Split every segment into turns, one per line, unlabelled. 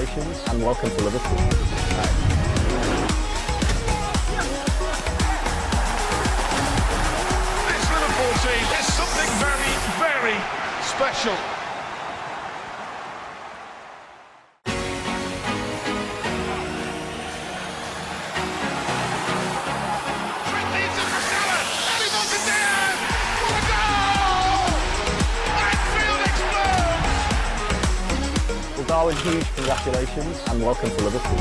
congratulations and welcome to Liverpool.
This Liverpool team is something very, very special. Leaves it for Salah, and he wants it down! What a goal! Anfield explodes!
Well, Darwin, huge congratulations and welcome to Liverpool.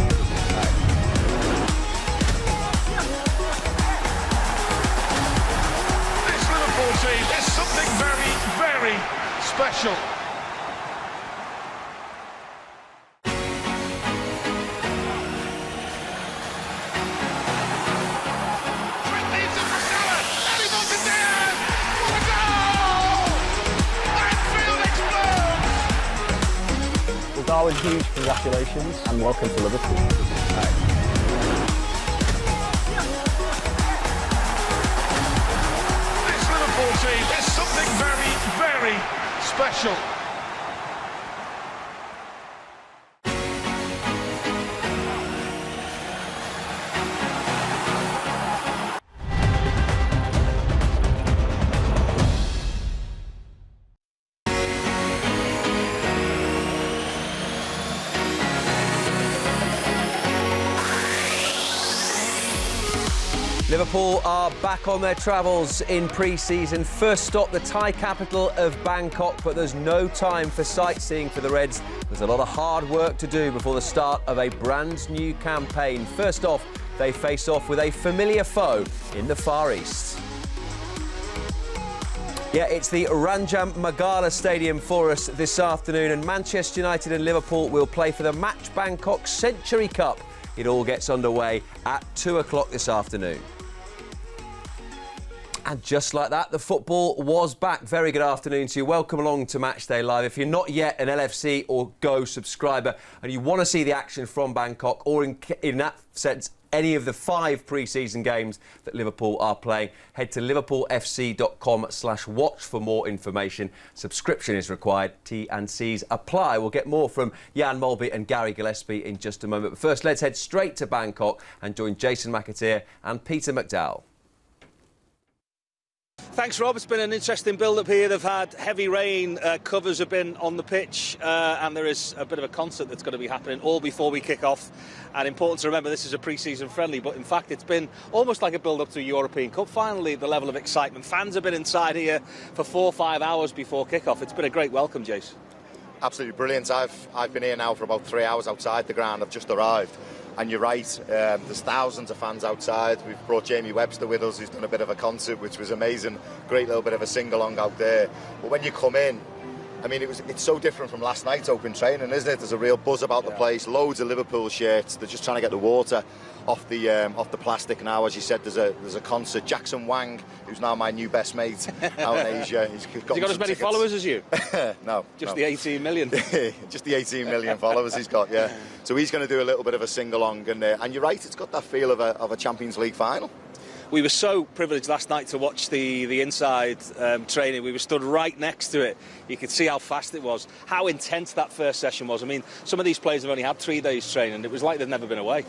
This Liverpool team is something very, very special. Leaves it for Salah, and he wants it down! What a goal! Anfield explodes!
Well, Darwin, huge congratulations and welcome to Liverpool.
This Liverpool team is something very, very special.
Liverpool are back on their travels in pre-season. First stop, the Thai capital of Bangkok, but there's no time for sightseeing for the Reds. There's a lot of hard work to do before the start of a brand new campaign. First off, they face off with a familiar foe in the Far East. Yeah, it's the Ranjam Magala Stadium for us this afternoon, and Manchester United and Liverpool will play for the Match Bangkok Century Cup. It all gets underway at 2 o'clock this afternoon. And just like that, the football was back. Very good afternoon to you. Welcome along to Matchday Live. If you're not yet an LFC or Go subscriber and you want to see the action from Bangkok, or in that sense, any of the 5 pre-season games that Liverpool are playing, head to liverpoolfc.com/watch for more information. Subscription is required. T&Cs apply. We'll get more from Jan Mulby and Gary Gillespie in just a moment. But first, let's head straight to Bangkok and join Jason McAteer and Peter McDowell.
Thanks, Rob. It's been an interesting build-up here. They've had heavy rain, covers have been on the pitch, and there is a bit of a concert that's going to be happening all before we kick off. And important to remember, this is a pre-season friendly, but in fact it's been almost like a build-up to a European Cup. Finally, the level of excitement. Fans have been inside here for 4 or 5 hours before kick-off. It's been a great welcome, Jace.
Absolutely brilliant. I've been here now for about 3 hours outside the ground. I've just arrived. And you're right, there's thousands of fans outside. We've brought Jamie Webster with us, who's done a bit of a concert, which was amazing. Great little bit of a sing-along out there. But when you come in, I mean, it's so different from last night's open training, isn't it? There's a real buzz about the place, loads of Liverpool shirts. They're just trying to get the water off the plastic now. As you said, there's a concert. Jackson Wang, who's now my new best mate out in Asia.
Has he got as many
tickets.
Followers as you?
No.
Just the 18 million?
Just the 18 million followers he's got, yeah. So he's going to do a little bit of a sing-along. And you're right, it's got that feel of a Champions League final.
We were so privileged last night to watch the inside training. We were stood right next to it. You could see how fast it was, how intense that first session was. I mean, some of these players have only had 3 days training. It was like they'd never been away.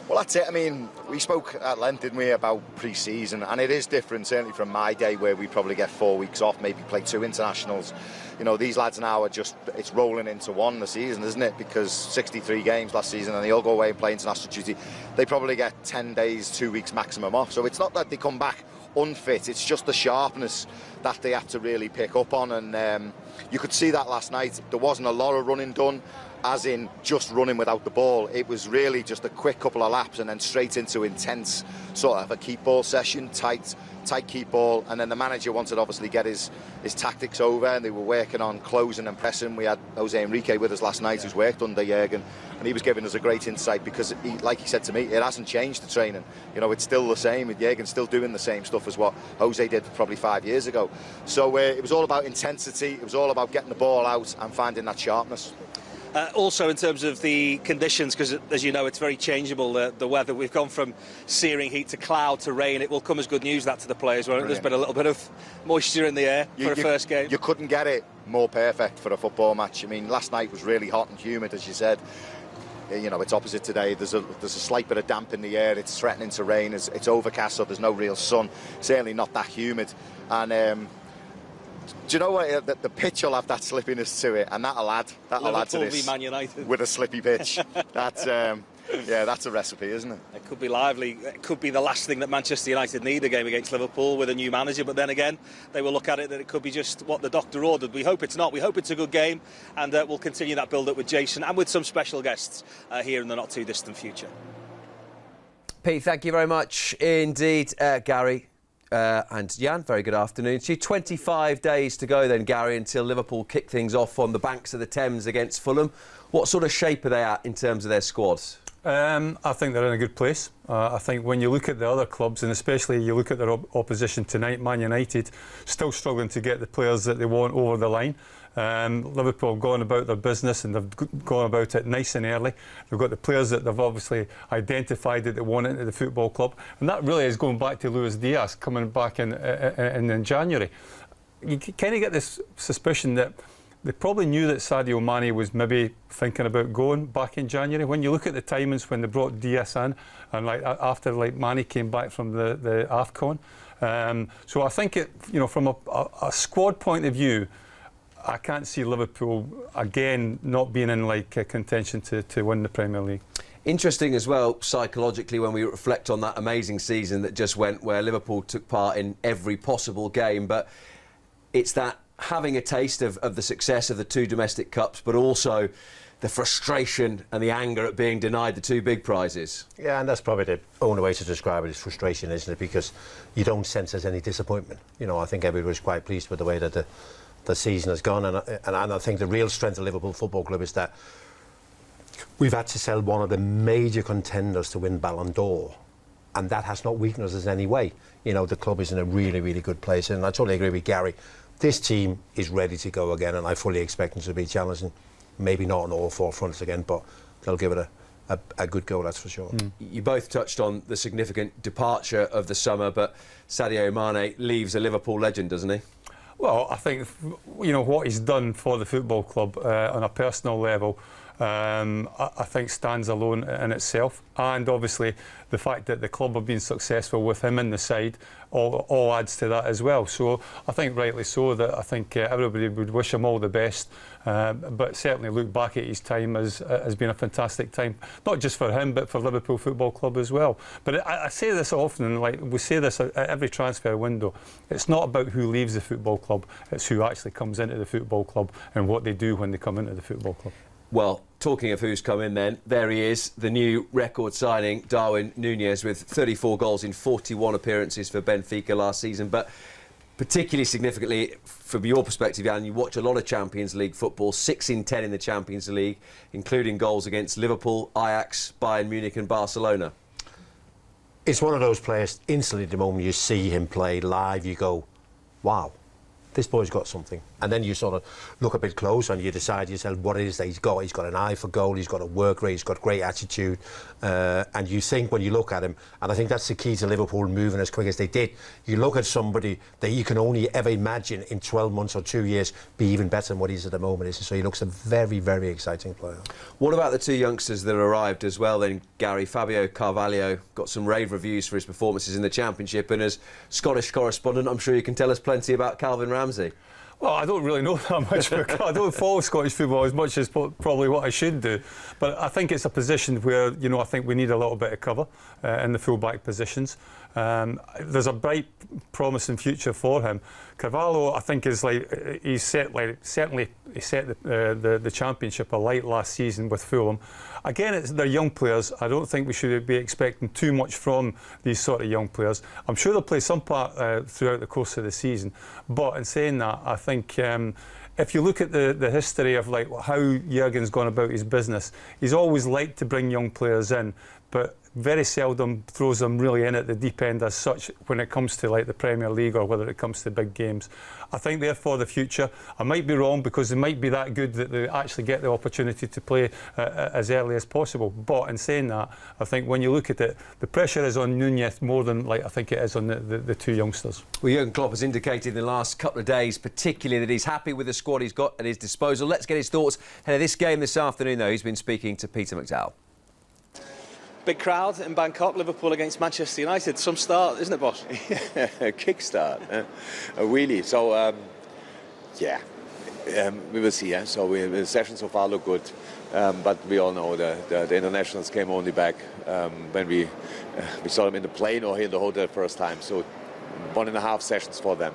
Well, that's it. I mean, we spoke at length, didn't we, about pre-season, and it is different, certainly from my day, where we probably get 4 weeks off, maybe play 2 internationals. You know, these lads now are just, it's rolling into one the season, isn't it? Because 63 games last season, and they all go away and play international duty. They probably get 10 days, 2 weeks maximum off. So it's not that they come back unfit, it's just the sharpness that they have to really pick up on. And you could see that last night. There wasn't a lot of running done, as in just running without the ball. It was really just a quick couple of laps and then straight into intense sort of a keep ball session, tight keep ball. And then the manager wanted to obviously get his tactics over, and they were working on closing and pressing. We had Jose Enrique with us last night, who's worked under Jurgen, and he was giving us a great insight, because like he said to me, it hasn't changed the training. You know, it's still the same. Jurgen's still doing the same stuff as what Jose did probably 5 years ago. So it was all about intensity. It was all about getting the ball out and finding that sharpness.
Also in terms of the conditions, because as you know, it's very changeable, the weather. We've gone from searing heat to cloud to rain. It will come as good news, that, to the players, won't it? There's been a little bit of moisture in the air for a first game.
You couldn't get it more perfect for a football match. I mean, last night was really hot and humid, as you said. You know, it's opposite today. There's a slight bit of damp in the air. It's threatening to rain. It's overcast, so there's no real sun. Certainly not that humid. And do you know what? The pitch will have that slippiness to it, and that'll add to this.
Man United
with a slippy pitch. That's yeah, that's a recipe, isn't it?
It could be lively. It could be the last thing that Manchester United need, a game against Liverpool with a new manager. But then again, they will look at it that it could be just what the doctor ordered. We hope it's not. We hope it's a good game, and we'll continue that build-up with Jason and with some special guests here in the not-too-distant future.
Pete, thank you very much indeed. Gary and Jan, very good afternoon to you. 25 days to go then, Gary, until Liverpool kick things off on the banks of the Thames against Fulham. What sort of shape are they at in terms of their squads?
I think they're in a good place. I think when you look at the other clubs, and especially you look at their opposition tonight, Man United, still struggling to get the players that they want over the line. Liverpool have gone about their business, and they've gone about it nice and early. They've got the players that they've obviously identified that they want into the football club, and that really is going back to Luis Diaz coming back in January. You kind of get this suspicion that they probably knew that Sadio Mane was maybe thinking about going back in January. When you look at the timings when they brought Diaz in, and like after like Mane came back from the AFCON, so I think it, you know, from a squad point of view, I can't see Liverpool again not being in like contention to win the Premier League.
Interesting as well, psychologically, when we reflect on that amazing season that just went, where Liverpool took part in every possible game, but it's that having a taste of the success of the two domestic cups, but also the frustration and the anger at being denied the two big prizes.
Yeah, and that's probably the only way to describe it, is frustration, isn't it? Because you don't sense there's any disappointment. You know, I think everybody's quite pleased with the way that the season has gone, and I think the real strength of Liverpool Football Club is that we've had to sell one of the major contenders to win Ballon d'Or, and that has not weakened us in any way. You know, the club is in a really, really good place, and I totally agree with Gary. This team is ready to go again, and I fully expect them to be challenging. Maybe not on all four fronts again, but they'll give it a good go, that's for sure.
You both touched on the significant departure of the summer, but Sadio Mane leaves a Liverpool legend, doesn't he?
Well, I think, you know, what he's done for the football club on a personal level, I think stands alone in itself, and obviously the fact that the club have been successful with him in the side all adds to that as well. So I think rightly so that I think everybody would wish him all the best, but certainly look back at his time as been a fantastic time, not just for him but for Liverpool Football Club as well. But I say this often, like we say this at every transfer window, it's not about who leaves the football club, it's who actually comes into the football club and what they do when they come into the football club.
Well, talking of who's come in then, there he is, the new record signing, Darwin Núñez, with 34 goals in 41 appearances for Benfica last season. But particularly significantly, from your perspective, Jan, you watch a lot of Champions League football, 6 in 10 in the Champions League, including goals against Liverpool, Ajax, Bayern Munich and Barcelona.
It's one of those players, instantly the moment you see him play live, you go, wow, this boy's got something. And then you sort of look a bit closer and you decide yourself what it is that he's got. He's got an eye for goal, he's got a work rate, he's got great attitude. And you think when you look at him, and I think that's the key to Liverpool moving as quick as they did, you look at somebody that you can only ever imagine in 12 months or 2 years be even better than what he is at the moment. So he looks a very, very exciting player.
What about the two youngsters that arrived as well then, Gary? Fabio Carvalho got some rave reviews for his performances in the Championship, and as Scottish correspondent, I'm sure you can tell us plenty about Calvin Ramsey.
Well, I don't really know that much. I don't follow Scottish football as much as probably what I should do. But I think it's a position where, you know, I think we need a little bit of cover in the full-back positions. There's a bright, promising future for him. Carvalho, I think, is like he set the Championship alight last season with Fulham. Again, they're young players. I don't think we should be expecting too much from these sort of young players. I'm sure they'll play some part throughout the course of the season. But in saying that, I think if you look at the history of like how Jurgen's gone about his business, he's always liked to bring young players in, but very seldom throws them really in at the deep end as such when it comes to like the Premier League or whether it comes to big games. I think therefore the future, I might be wrong because they might be that good that they actually get the opportunity to play as early as possible. But in saying that, I think when you look at it, the pressure is on Núñez more than like I think it is on the two youngsters.
Well, Jurgen Klopp has indicated in the last couple of days particularly that he's happy with the squad he's got at his disposal. Let's get his thoughts ahead of this game this afternoon though. He's been speaking to Peter McDowell.
Big crowd in Bangkok, Liverpool against Manchester United. Some start, isn't it, boss?
Kickstart, really. So, we will see. So the sessions so far look good, but we all know the internationals came only back when we saw them in the plane or here in the hotel first time. So 1.5 sessions for them.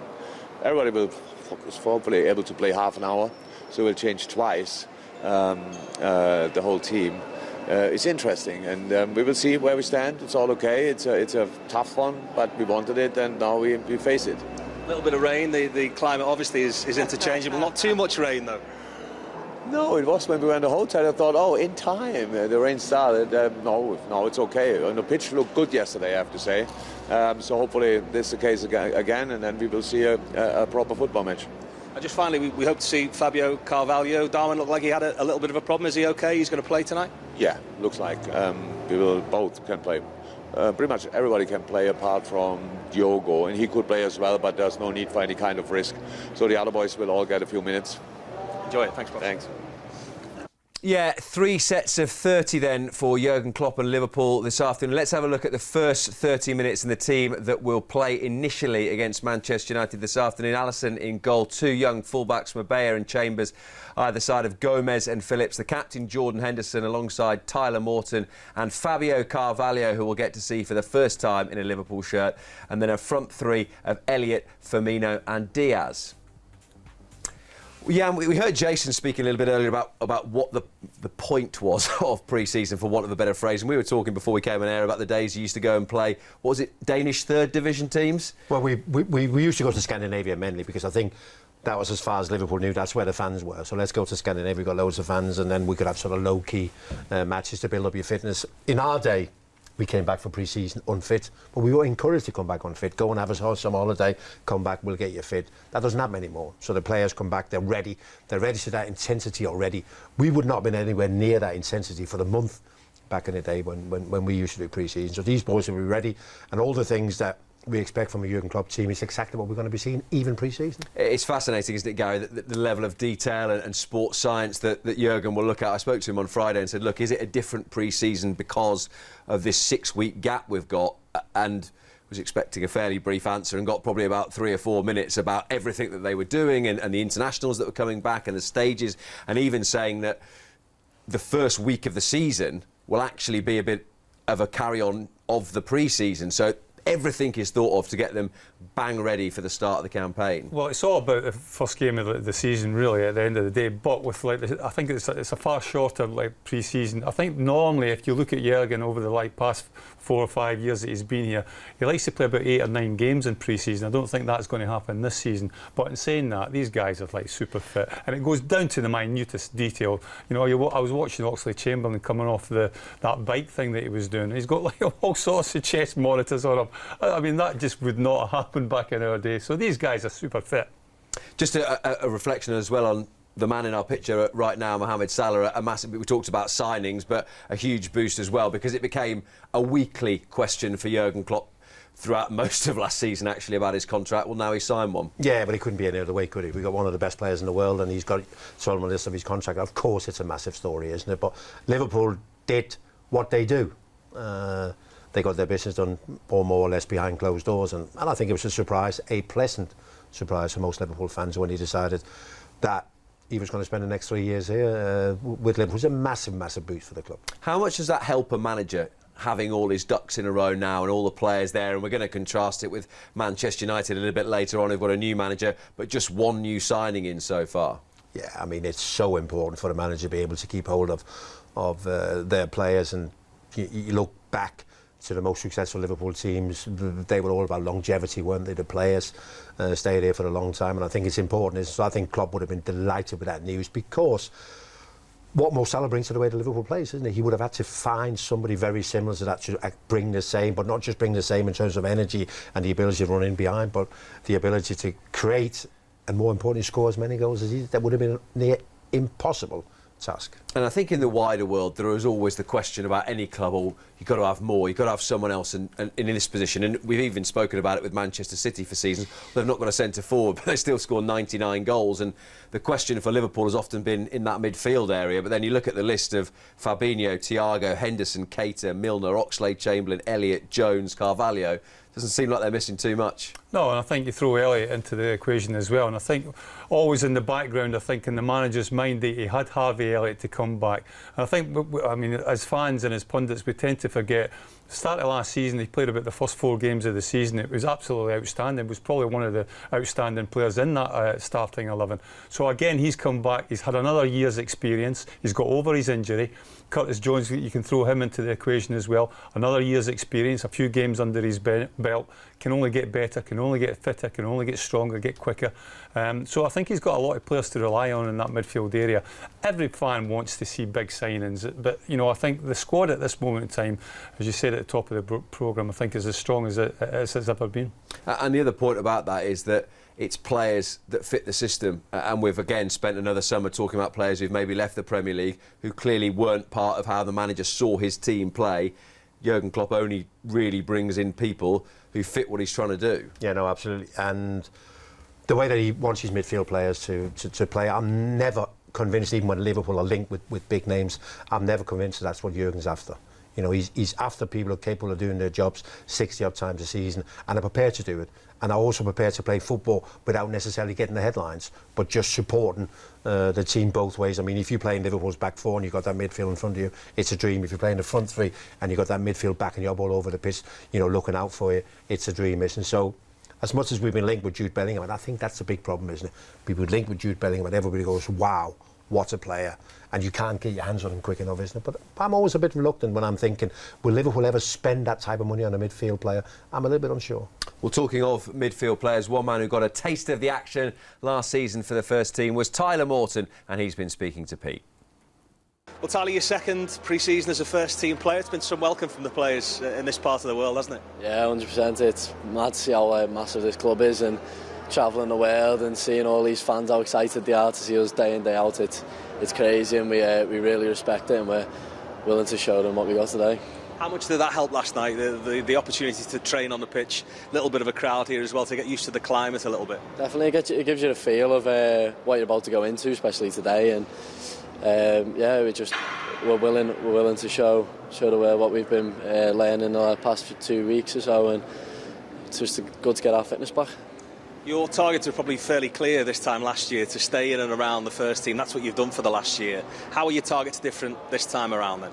Everybody will focus, hopefully able to play half an hour. So we'll change twice the whole team. It's interesting, and we will see where we stand. It's all okay. It's a tough one, but we wanted it, and now we face it.
A little bit of rain. The climate obviously is interchangeable. Not too much rain though.
No, it was when we were in the hotel. I thought, oh, in time the rain started. No, it's okay. And the pitch looked good yesterday, I have to say. So hopefully this is the case again, and then we will see a proper football match.
Just finally, we hope to see Fabio Carvalho. Darwin looked like he had a little bit of a problem. Is he okay? He's going to play tonight?
Yeah, looks like we will both can play. Pretty much everybody can play apart from Diogo, and he could play as well, but there's no need for any kind of risk. So the other boys will all get a few minutes.
Enjoy it. Thanks, boss.
Thanks.
Yeah, 3 sets of 30 then for Jurgen Klopp and Liverpool this afternoon. Let's have a look at the first 30 minutes in the team that will play initially against Manchester United this afternoon. Alisson in goal, 2 young fullbacks, Mabea and Chambers, either side of Gomez and Phillips. The captain, Jordan Henderson, alongside Tyler Morton and Fabio Carvalho, who we'll get to see for the first time in a Liverpool shirt. And then a front 3 of Elliott, Firmino and Diaz. Yeah, and we heard Jason speaking a little bit earlier about what the point was of pre-season, for want of a better phrase. And we were talking before we came on air about the days you used to go and play, what was it, Danish 3rd division teams?
Well, we used to go to Scandinavia mainly because I think that was as far as Liverpool knew. That's where the fans were. So let's go to Scandinavia. We've got loads of fans, and then we could have sort of low-key matches to build up your fitness. In our day, we came back for pre-season unfit, but we were encouraged to come back unfit. Go and have some holiday, come back, we'll get you fit. That doesn't happen anymore. So the players come back, they're ready to that intensity already. We would not have been anywhere near that intensity for the month back in the day when we used to do pre-season. So these boys will be ready, and all the things that we expect from a Jurgen Klopp team is exactly what we're going to be seeing, even pre-season. It's
fascinating, isn't it, Gary, the level of detail and sports science that Jurgen will look at. I spoke to him on Friday and said, look, is it a different pre-season because of this 6-week gap we've got? And was expecting a fairly brief answer and got probably about 3 or 4 minutes about everything that they were doing and the internationals that were coming back and the stages, and even saying that the first week of the season will actually be a bit of a carry-on of the pre-season. So everything is thought of to get them bang ready for the start of the campaign.
Well, it's all about the first game of the season, really, at the end of the day. But with I think it's a far shorter pre-season. I think normally, if you look at Jurgen over the past 4 or 5 years that he's been here, he likes to play about 8 or 9 games in pre-season. I don't think that's going to happen this season. But in saying that, these guys are super fit, and it goes down to the minutest detail. You know, I was watching Oxlade-Chamberlain coming off that bike thing that he was doing. He's got all sorts of chest monitors on him. I mean, that just would not have happened back in our day. So these guys are super fit.
Just a reflection as well on the man in our picture right now, Mohamed Salah, a massive. We talked about signings, but a huge boost as well, because it became a weekly question for Jurgen Klopp throughout most of last season, actually, about his contract. Well, now he's signed one. Yeah, but he couldn't be any other way, could he? We've got one of the best players in the world, and he's got it's on the list of his contract. Of course, it's a massive story, isn't it? But Liverpool did what they do. They got their business done more or less behind closed doors, and I think it was a pleasant surprise for most Liverpool fans when he decided that he was going to spend the next 3 years here with Liverpool. It was a massive, massive boost for the club. How much does that help a manager, having all his ducks in a row now and all the players there? And we're going to contrast it with Manchester United a little bit later on. They've got a new manager, but just one new signing in so far. Yeah, I mean, it's so important for the manager to be able to keep hold of their players. And you look back to the most successful Liverpool teams, they were all about longevity, weren't they? The players stayed here for a long time, and I think it's important. So I think Klopp would have been delighted with that news, because what Mo Salah brings to the way the Liverpool plays, isn't it? He would have had to find somebody very similar to that to bring the same, but not just bring the same in terms of energy and the ability to run in behind, but the ability to create and, more importantly, score as many goals as he did. That would have been near impossible
task.
And I think in the wider world there is always the question about any club, or you've got to have more, you've got to have someone else in this position. And we've even spoken about it with Manchester City for seasons. They've not got a centre forward, but they still score 99 goals. And the question for Liverpool has often been in that midfield area. But then you look at the list of Fabinho, Thiago, Henderson, Keita, Milner, Oxlade-Chamberlain, Elliott, Jones, Carvalho. Doesn't seem like they're missing too much.
No, and I think you throw Elliott into the equation as well. And I think always in the background, I think in the manager's mind, that he had Harvey Elliott to come back. And I think, I mean, as fans and as pundits, we tend to forget. Start of last season, he played about the first 4 games of the season. It was absolutely outstanding. He was probably one of the outstanding players in that starting 11. So again, he's come back. He's had another year's experience. He's got over his injury. Curtis Jones, you can throw him into the equation as well. Another year's experience, a few games under his belt. Can only get better, can only get fitter, can only get stronger, get quicker. So I think he's got a lot of players to rely on in that midfield area. Every fan wants to see big signings, but you know, I think the squad at this moment in time, as you said at the top of the programme, I think is as strong as it has ever been.
And the other point about that is that it's players that fit the system, and we've again spent another summer talking about players who've maybe left the Premier League, who clearly weren't part of how the manager saw his team play. Jurgen Klopp only really brings in people who fit what he's trying to do.
Yeah, no, absolutely. And the way that he wants his midfield players to play, I'm never convinced, even when Liverpool are linked with big names, I'm never convinced that's what Jurgen's after. You know, he's after people who are capable of doing their jobs 60-odd times a season and are prepared to do it, and are also prepared to play football without necessarily getting the headlines, but just supporting the team both ways. I mean, if you play in Liverpool's back 4 and you've got that midfield in front of you, it's a dream. If you're playing the front 3 and you've got that midfield back and you're all over the pitch, you know, looking out for you, it's a dream, isn't it? So, as much as we've been linked with Jude Bellingham, and I think that's a big problem, isn't it? People link with Jude Bellingham and everybody goes, wow, what a player. And you can't get your hands on him quick enough, isn't it? But I'm always a bit reluctant when I'm thinking, will Liverpool ever spend that type of money on a midfield player? I'm a little bit unsure.
Well, talking of midfield players, one man who got a taste of the action last season for the first team was Tyler Morton, and he's been speaking to Pete.
Well, Tyler, your second pre-season as a first-team player. It's been some welcome from the players in this part of the world, hasn't it?
Yeah, 100%. It's mad to see how massive this club is, and travelling the world and seeing all these fans, how excited they are to see us day in, day out. It's crazy, and we really respect it, and we're willing to show them what we got today.
How much did that help last night, the opportunity to train on the pitch, a little bit of a crowd here as well, to get used to the climate a little bit?
Definitely, it gives you a feel of what you're about to go into, especially today, and yeah, we're willing to show the world what we've been learning in the past 2 weeks or so, and it's just good to get our fitness back.
Your targets are probably fairly clear this time last year, to stay in and around the first team. That's what you've done for the last year. How are your targets different this time around then?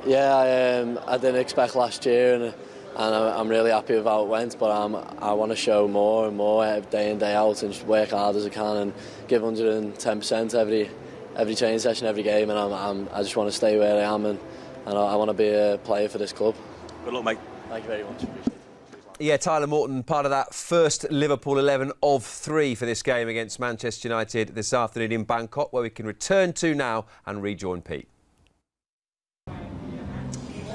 Yeah, I didn't expect last year, and I'm really happy with how it went, but I want to show more and more day in, day out, and just work hard as I can and give 110% every training session, every game, and I just want to stay where I am, and I want to be a player for this club.
Good luck, mate.
Thank you very much. Appreciate it.
Yeah, Tyler Morton, part of that first Liverpool 11 of 3 for this game against Manchester United this afternoon in Bangkok, where we can return to now and rejoin Pete.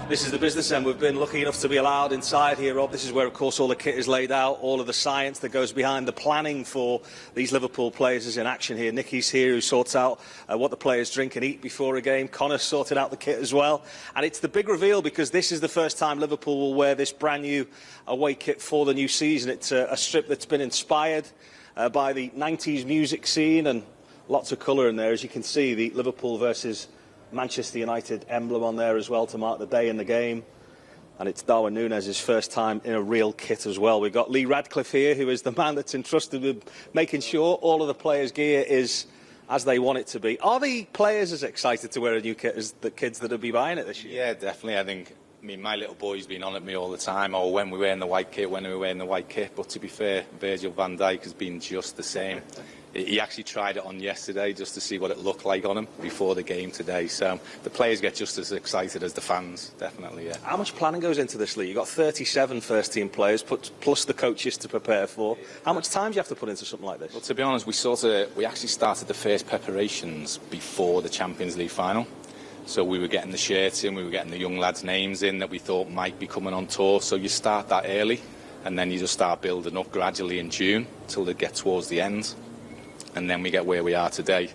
This is the business end. We've been lucky enough to be allowed inside here, Rob. This is where, of course, all the kit is laid out, all of the science that goes behind the planning for these Liverpool players is in action here. Nicky's here, who sorts out what the players drink and eat before a game. Connor's sorted out the kit as well. And it's the big reveal, because this is the first time Liverpool will wear this brand new away kit for the new season. It's a strip that's been inspired by the 90s music scene, and lots of colour in there. As you can see, the Liverpool versus Manchester United emblem on there as well to mark the day in the game. And it's Darwin Núñez's first time in a real kit as well. We've got Lee Radcliffe here, who is the man that's entrusted with making sure all of the players' gear is as they want it to be. Are the players as excited to wear a new kit as the kids that will be buying it this year?
Yeah, definitely. I think, my little boy's been on at me all the time, oh, when we're wearing the white kit, But to be fair, Virgil van Dijk has been just the same. He actually tried it on yesterday just to see what it looked like on him before the game today. So the players get just as excited as the fans, definitely, yeah.
How much planning goes into this, Lee? You've got 37 first-team players, plus the coaches to prepare for. How much time do you have to put into something like this?
Well, to be honest, we actually started the first preparations before the Champions League final. So we were getting the shirts in, we were getting the young lads' names in that we thought might be coming on tour. So you start that early, and then you just start building up gradually in June till they get towards the end. And then we get where we are today,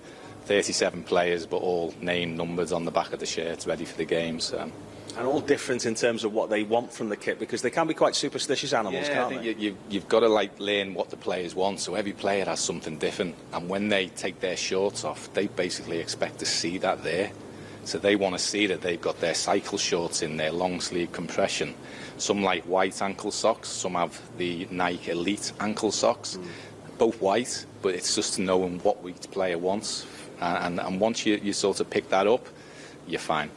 37 players, but all named, numbered on the back of the shirts, ready for the games.
And all different in terms of what they want from the kit, because they can be quite superstitious animals, can't
I
they?
think you've got to learn what the players want. So every player has something different, and when they take their shorts off, they basically expect to see that there. So they want to see that they've got their cycle shorts in, their long sleeve compression. Some like white ankle socks, some have the Nike Elite ankle socks, both white, but it's just knowing what each player wants. And once you sort of pick that up, you're fine.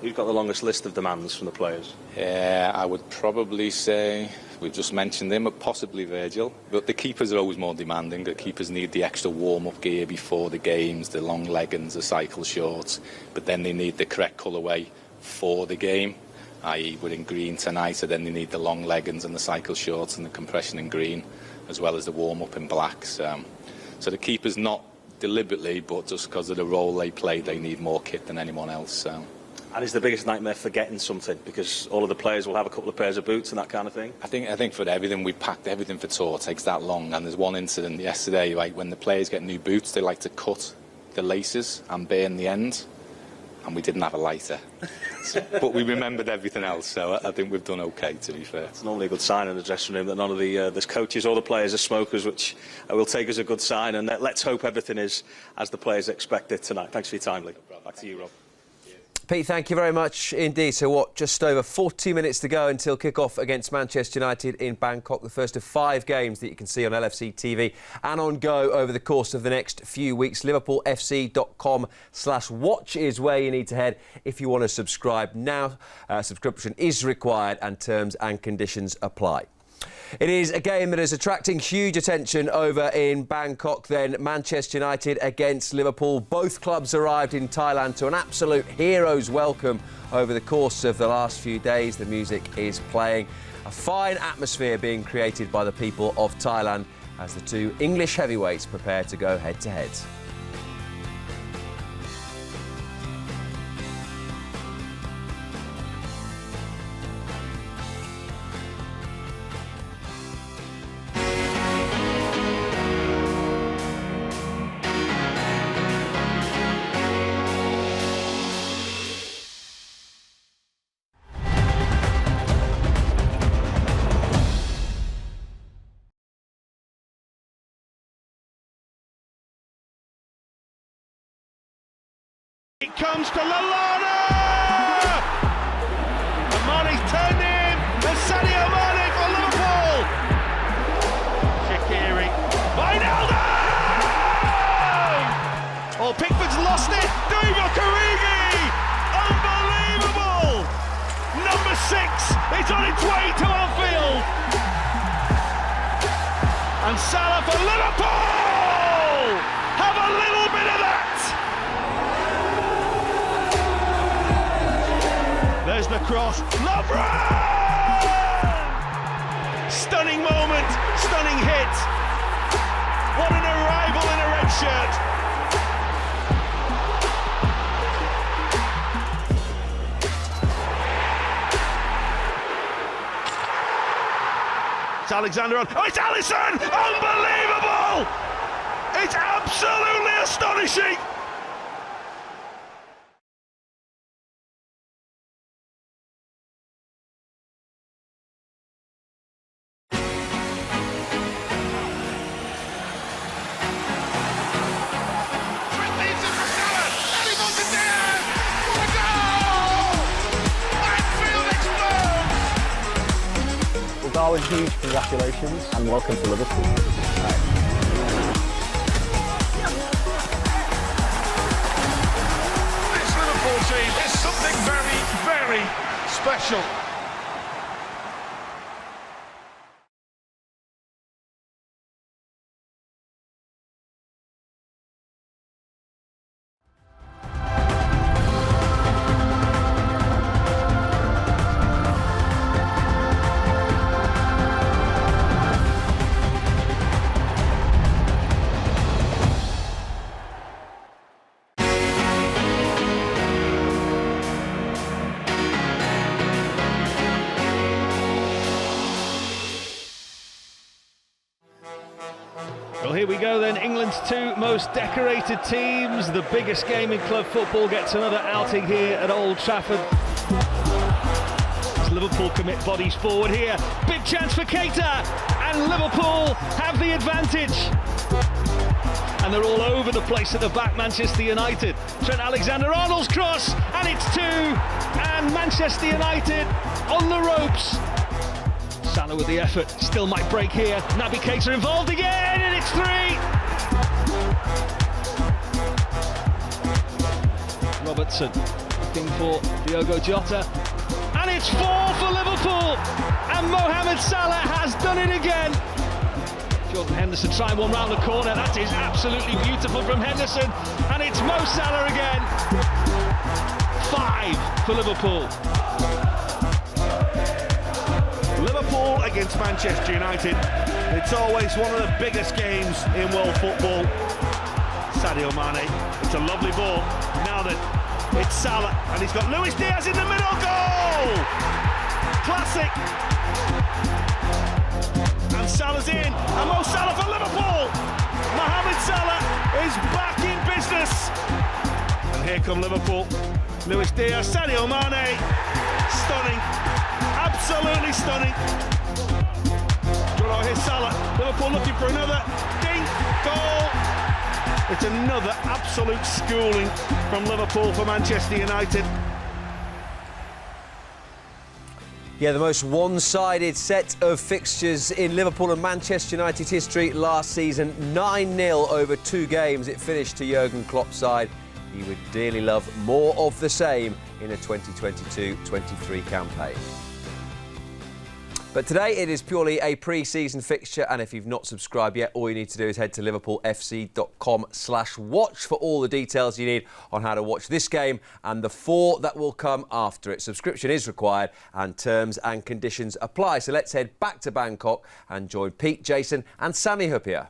Who's got the longest list of demands from the players?
I would probably say, we've just mentioned him, possibly Virgil. But the keepers are always more demanding. The keepers need the extra warm-up gear before the games, the long leggings, the cycle shorts. But then they need the correct colourway for the game, i.e. we're in green tonight, so then they need the long leggings and the cycle shorts and the compression in green, as well as the warm-up in black. So the keepers, not deliberately, but just because of the role they play, they need more kit than anyone else. So.
And is the biggest nightmare forgetting something, because all of the players will have a couple of pairs of boots and that kind of thing?
I think for everything, we packed everything for tour. It takes that long. And there's one incident yesterday, like when the players get new boots, they like to cut the laces and burn the end. And we didn't have a lighter. But we remembered everything else, so I think we've done okay, to be fair.
It's normally a good sign in the dressing room that none of the coaches or the players are smokers, which we'll take as a good sign. And let's hope everything is as the players expect it tonight. Thanks for your time, Lee. Back to you, Rob.
Pete, thank you very much indeed. So just over 40 minutes to go until kick-off against Manchester United in Bangkok, the first of 5 games that you can see on LFC TV and on Go over the course of the next few weeks. LiverpoolFC.com/watch is where you need to head if you want to subscribe now. Subscription is required and terms and conditions apply. It is a game that is attracting huge attention over in Bangkok then. Manchester United against Liverpool. Both clubs arrived in Thailand to an absolute hero's welcome over the course of the last few days. The music is playing. A fine atmosphere being created by the people of Thailand as the two English heavyweights prepare to go head-to-head.
It comes to Lallana! And Mane's turned in! And Sadio Mane for Liverpool! Shaqiri. Wijnaldum! Oh, Pickford's lost it! Divock Origi! Unbelievable! Number 6 is on its way to Anfield! And Salah for Liverpool! Have a little bit of that! There's the cross. Lovren! Stunning moment, stunning hit. What an arrival in a red shirt. It's Alexander on. Oh, it's Alisson! Unbelievable! It's absolutely astonishing!
Darwin, huge congratulations and welcome to Liverpool.
This Liverpool team is something very, very special. Here we go then, England's two most decorated teams. The biggest game in club football gets another outing here at Old Trafford. As Liverpool commit bodies forward here. Big chance for Keita, and Liverpool have the advantage. And they're all over the place at the back, Manchester United. Trent Alexander-Arnold's cross, and it's 2, and Manchester United on the ropes. Salah with the effort, still might break here. Naby Keita involved again, and it's 3. Robertson looking for Diogo Jota, and it's 4 for Liverpool. And Mohamed Salah has done it again. Jordan Henderson trying one round the corner. That is absolutely beautiful from Henderson, and it's Mo Salah again. 5 for Liverpool.
Liverpool against Manchester United. It's always one of the biggest games in world football. Sadio Mane, it's a lovely ball. Now that it's Salah, and he's got Luis Diaz in the middle. Goal! Classic. And Salah's in, and Mo Salah for Liverpool. Mohamed Salah is back in business. And here come Liverpool. Luis Diaz, Sadio Mane. Stunning. Absolutely stunning. Here's Salah. Liverpool looking for another. Ding! Goal! It's another absolute schooling from Liverpool for Manchester United.
Yeah, the most one-sided set of fixtures in Liverpool and Manchester United history last season. 9-0 over 2 games. It finished to Jurgen Klopp's side. He would dearly love more of the same in a 2022-23 campaign. But today it is purely a pre-season fixture, and if you've not subscribed yet, all you need to do is head to liverpoolfc.com/watch for all the details you need on how to watch this game and the 4 that will come after it. Subscription is required and terms and conditions apply. So let's head back to Bangkok and join Pete, Jason and Sammy Huppier.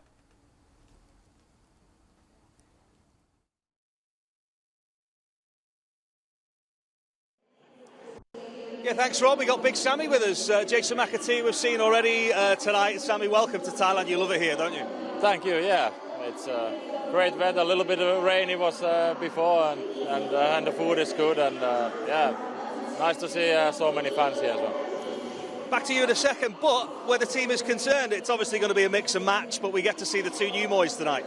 Yeah, thanks, Rob. We got Big Sammy with us. Jason McAtee we've seen already tonight. Sammy, welcome to Thailand. You love it here, don't you?
Thank you, yeah. It's great weather, a little bit of rain it was before, and the food is good, and yeah, nice to see so many fans here as well.
Back to you in a second, but where the team is concerned, it's obviously going to be a mix and match, but we get to see the 2 new boys tonight.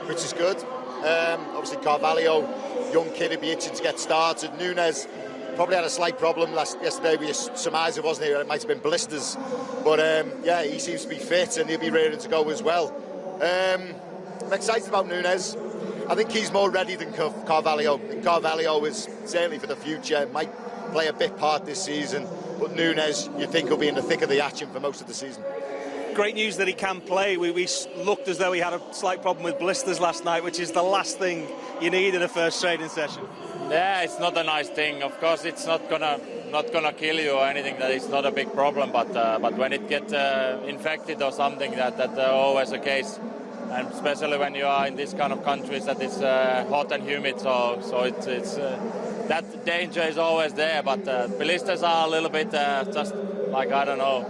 Which is good. Obviously Carvalho, young kid, he'd be itching to get started. Nunes probably had a slight problem yesterday. We surmised it wasn't here. It might have been blisters, but yeah, he seems to be fit and he'll be ready to go as well. I'm excited about Nunes. I think he's more ready than Carvalho. And Carvalho is certainly for the future, might play a big part this season, but Nunes, you think, will be in the thick of the action for most of the season.
Great news that he can play. We looked as though he had a slight problem with blisters last night, which is the last thing you need in a first training session.
Yeah, it's not a nice thing. Of course, it's not gonna kill you or anything. That is not a big problem. But when it gets infected or something, that's always the case. And especially when you are in this kind of countries that is hot and humid, so it's that danger is always there. But blisters are a little bit just like, I don't know.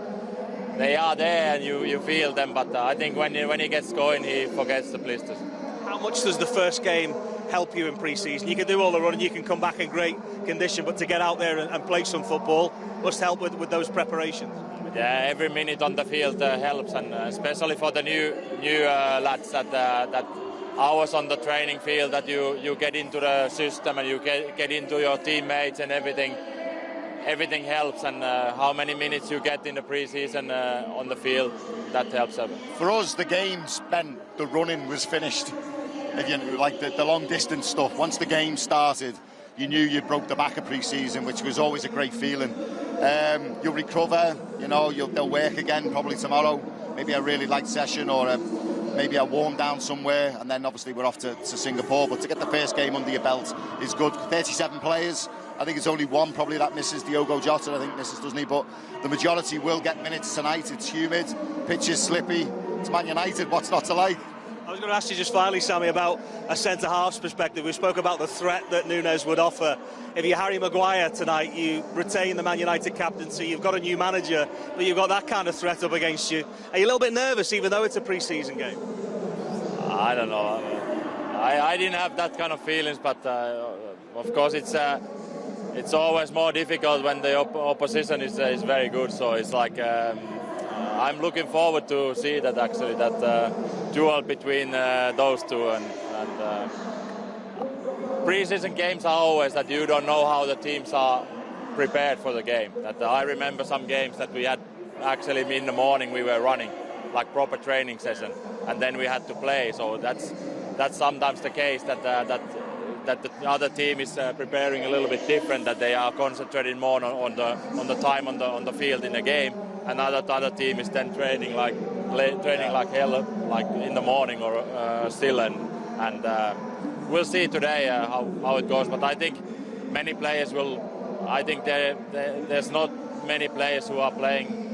They are there and you feel them, but I think when he gets going, he forgets the blisters.
How much does the first game help you in pre-season? You can do all the running, you can come back in great condition, but to get out there and play some football must help with those preparations.
Yeah, every minute on the field helps, and especially for the new lads that hours on the training field, that you get into the system and you get into your teammates and everything. Everything helps, and how many minutes you get in the pre-season on the field, that helps.
For us, the game spent, the running was finished. Again, like the long distance stuff. Once the game started, you knew you broke the back of pre-season, which was always a great feeling. You'll recover, they'll work again probably tomorrow. Maybe a really light session or maybe a warm down somewhere, and then obviously we're off to Singapore. But to get the first game under your belt is good. 37 players. I think it's only one probably that misses, Diogo Jota, I think misses, doesn't he? But the majority will get minutes tonight. It's humid, pitch is slippy. It's Man United, what's not to like?
I was going to ask you just finally, Sammy, about a centre-half's perspective. We spoke about the threat that Nunes would offer. If you're Harry Maguire tonight, you retain the Man United captaincy, you've got a new manager, but you've got that kind of threat up against you. Are you a little bit nervous, even though it's a pre-season game?
I don't know. I didn't have that kind of feelings, but of course it's always more difficult when the opposition is very good. So it's like I'm looking forward to see that actually that duel between those two. And pre-season games are always that you don't know how the teams are prepared for the game. That I remember some games that we had actually in the morning we were running like proper training session, and then we had to play. So that's sometimes the case that the other team is preparing a little bit different, that they are concentrating more on the time on the field in the game, and other team is then training like hell, like in the morning or still, and we'll see today how it goes. But I think many players will. I think there's not many players who are playing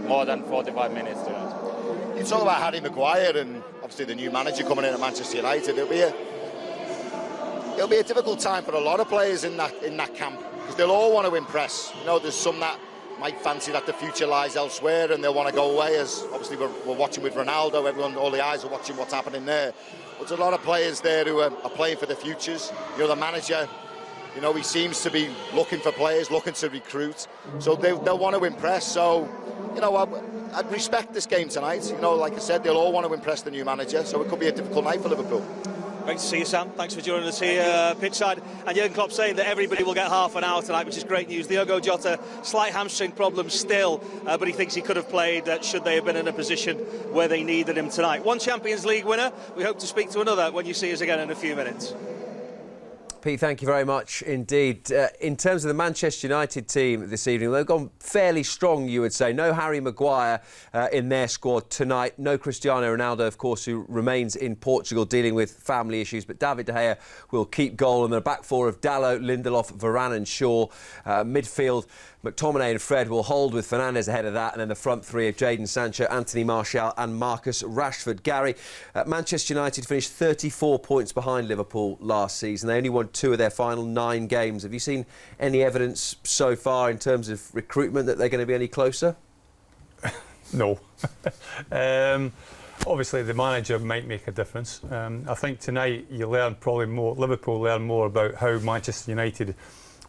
more than 45 minutes tonight.
You talk about Harry Maguire and obviously the new manager coming in at Manchester United. It'll be a difficult time for a lot of players in that camp, because they'll all want to impress. You know, there's some that might fancy that the future lies elsewhere and they'll want to go away, as obviously we're watching with Ronaldo. All the eyes are watching what's happening there. But there's a lot of players there who are playing for the futures. You know, the manager, you know, he seems to be looking for players, looking to recruit. So they'll want to impress. So, you know, I'd respect this game tonight. You know, like I said, they'll all want to impress the new manager. So it could be a difficult night for Liverpool.
Great to see you, Sam. Thanks for joining us here pitchside. And Jurgen Klopp saying that everybody will get half an hour tonight, which is great news. Diogo Jota, slight hamstring problem still, but he thinks he could have played should they have been in a position where they needed him tonight. One Champions League winner. We hope to speak to another when you see us again in a few minutes.
Pete, thank you very much indeed. In terms of the Manchester United team this evening, they've gone fairly strong, you would say. No Harry Maguire in their squad tonight. No Cristiano Ronaldo, of course, who remains in Portugal dealing with family issues. But David De Gea will keep goal. And the back four of Dalot, Lindelof, Varane and Shaw. Midfield, McTominay and Fred will hold with Fernandes ahead of that. And then the front three of Jadon Sancho, Anthony Martial and Marcus Rashford. Gary, Manchester United finished 34 points behind Liverpool last season. They only won 2 of their final 9 games. Have you seen any evidence so far in terms of recruitment that they're going to be any closer?
No. Obviously, the manager might make a difference. I think tonight you learn probably more. Liverpool learn more about how Manchester United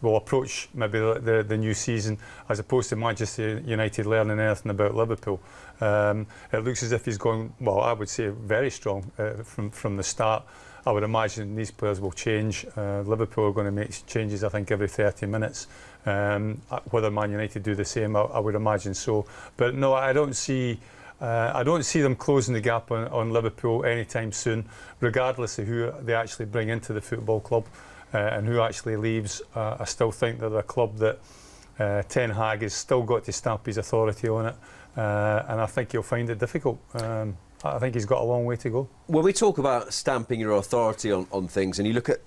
will approach maybe the new season, as opposed to Manchester United learning anything about Liverpool. It looks as if he's going, well, I would say very strong from the start. I would imagine these players will change. Liverpool are going to make changes, I think, every 30 minutes. Whether Man United do the same, I would imagine so. But no, I don't see them closing the gap on Liverpool anytime soon, regardless of who they actually bring into the football club. And who actually leaves. I still think they're a club that Ten Hag has still got to stamp his authority on it, and I think he'll find it difficult. I think he's got a long way to go.
When we talk about stamping your authority on things, and you look at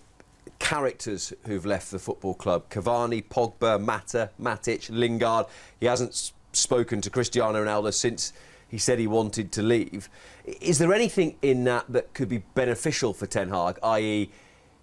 characters who've left the football club, Cavani, Pogba, Mata, Matic, Lingard, he hasn't spoken to Cristiano Ronaldo since he said he wanted to leave. Is there anything in that could be beneficial for Ten Hag, i.e.,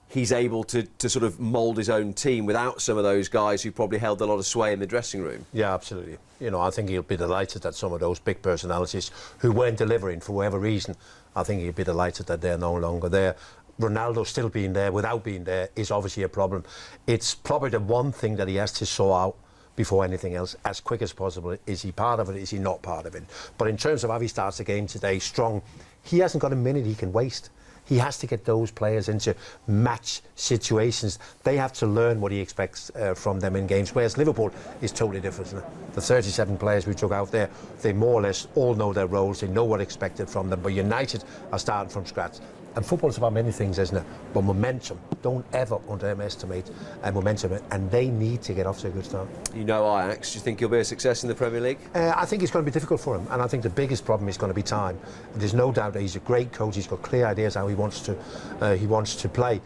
he's able to sort of mould his own team without some of those guys who probably held a lot of sway in the dressing room? Yeah, absolutely. You know, I think he'll be delighted that some of those big personalities who weren't delivering for whatever reason, I think he'll be delighted that they're no longer there. Ronaldo still being there without being there is obviously a problem. It's probably the one thing that he has to sort out before anything else, as quick as possible. Is he part of it? Is he not part of it? But in terms of how he starts the game today, strong, he hasn't got a minute he can waste. He has to get those players into match situations. They have to learn what he expects from them in games, whereas Liverpool is totally different, isn't it? The 37 players we took out there, they more or less all know their roles, they know what expected from them, but United are starting from scratch. And football's about many things, isn't it? But momentum, don't ever underestimate momentum, and they need to get off to a good start. You know Ajax, do you think he'll be a success in the Premier League? I think it's going to be difficult for him, and I think the biggest problem is going to be time. There's no doubt that he's a great coach, he's got clear ideas how he wants to play.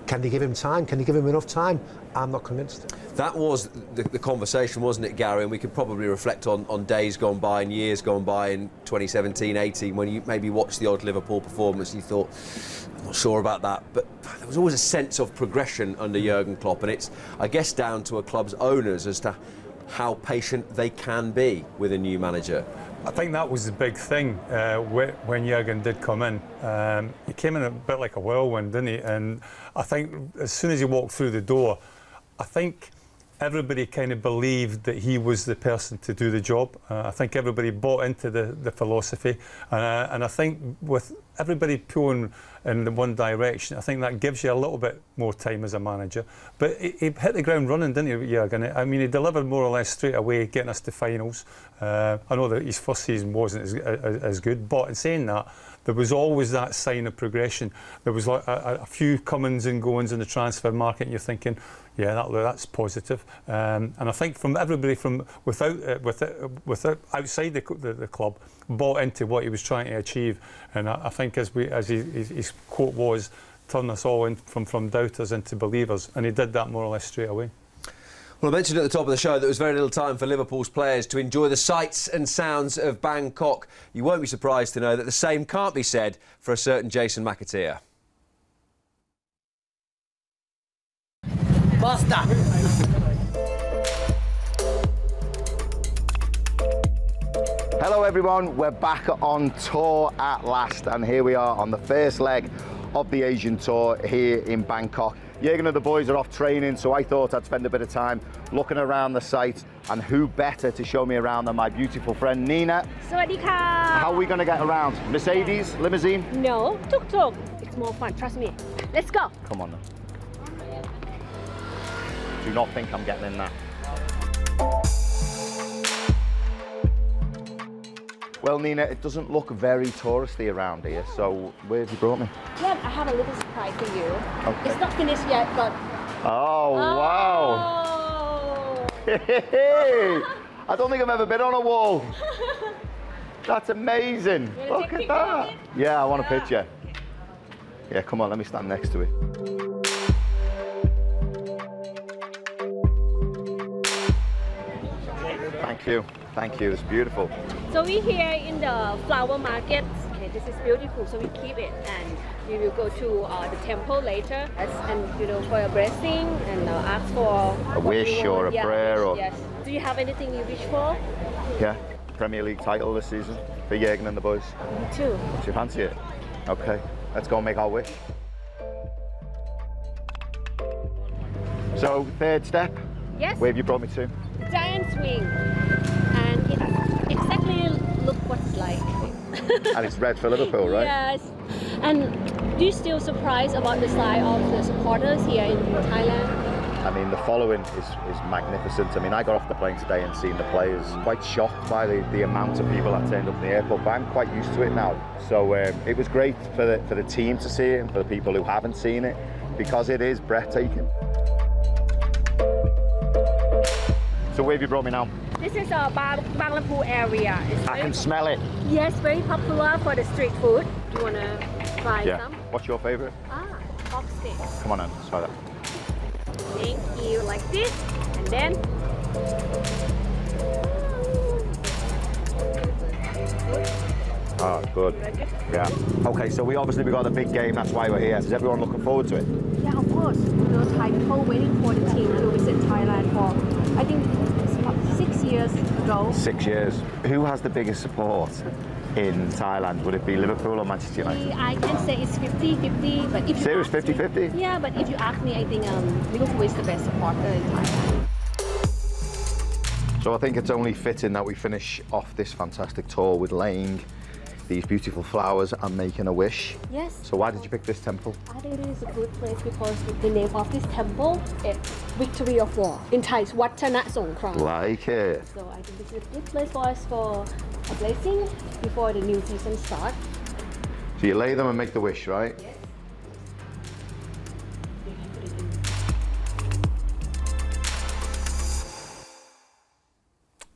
Can they give him time? Can they give him enough time? I'm not convinced. That was the conversation, wasn't it, Gary? And we could probably reflect on days gone by and years gone by in 2017-18 when you maybe watched the odd Liverpool performance and you thought, I'm not sure about that. But there was always a sense of progression under Jurgen Klopp, and it's, I guess, down to a club's owners as to how patient they can be with a new manager.
I think that was the big thing when Jurgen did come in. He came in a bit like a whirlwind, didn't he? And I think as soon as he walked through the door, I think everybody kind of believed that he was the person to do the job. I think everybody bought into the philosophy, and I think with everybody pulling in the one direction, I think that gives you a little bit more time as a manager. But he hit the ground running, didn't he, Jurgen? I mean, he delivered more or less straight away, getting us to finals. I know that his first season wasn't as good, but in saying that, there was always that sign of progression. There was like a few comings and goings in the transfer market, and you're thinking, yeah, that's positive. And I think from everybody from without outside the club bought into what he was trying to achieve. And I think as his quote was, turn us all in from doubters into believers, and he did that more or less straight away.
Well, I mentioned at the top of the show that there was very little time for Liverpool's players to enjoy the sights and sounds of Bangkok. You won't be surprised to know that the same can't be said for a certain Jason McAteer.
Basta!
Hello everyone, we're back on tour at last, and here we are on the first leg of the Asian tour here in Bangkok. Jurgen and the boys are off training, so I thought I'd spend a bit of time looking around the site, and who better to show me around than my beautiful friend Nina.
Sawadee ka!
How are we going to get around? Mercedes? Limousine?
No, tuk-tuk. It's more fun, trust me. Let's go.
Come on then. Do not think I'm getting in that. Well, Nina, it doesn't look very touristy around here, so where have you brought me?
Yeah, I have a little surprise for you.
Okay.
It's not finished yet, but...
Oh, wow! Hey, I don't think I've ever been on a wall. That's amazing. Look at that. Yeah, I want a picture. Yeah, come on, let me stand next to it. Thank you. Thank you. It's beautiful.
So we're here in the flower market. Okay, this is beautiful, so we keep it, and we will go to the temple later, and for a blessing, and ask for
a wish or a prayer. Or
yes. Do you have anything you wish for?
Yeah, Premier League title this season for Jurgen and the boys.
Me too.
Do you fancy it? Okay, let's go and make our wish. So, third step.
Yes.
Where have you brought me to?
Giant swing, and it exactly look what it's like.
And it's red for Liverpool, right?
Yes. And do you still surprised about the size of the supporters here in Thailand?
I mean, the following is magnificent. I mean, I got off the plane today and seen the players. Quite shocked by the amount of people that turned up in the airport, but I'm quite used to it now. So it was great for the team to see it, and for the people who haven't seen it, because it is breathtaking. So where have you brought me now?
This is a Bangkok area.
I can smell it.
Yes, very popular for the street food. Do you want to try some?
What's your favourite?
Pork steak.
Come on then, let's try that.
Thank you. Like this, and then.
Oh, good. Yeah. Okay, so we've got a big game, that's why we're here. Is everyone looking forward to it?
Yeah, of course. Thai people waiting for the team to visit Thailand for, I think, it's about 6 years ago.
6 years. Who has the biggest support in Thailand? Would it be Liverpool or Manchester United?
I can say it's 50-50, but if you
Serious 50-50?
Yeah, but if you ask me, I think Liverpool is the best supporter in Thailand.
So I think it's only fitting that we finish off this fantastic tour with laying these beautiful flowers and making a wish.
Yes.
So why did you pick this temple?
I think it is a good place because the name of this temple is Victory of War. In Thai, it's Wattana Songkram.
Like it.
So I think this is a good place for us for a blessing before the new season starts.
So you lay them and make the wish, right?
Yes.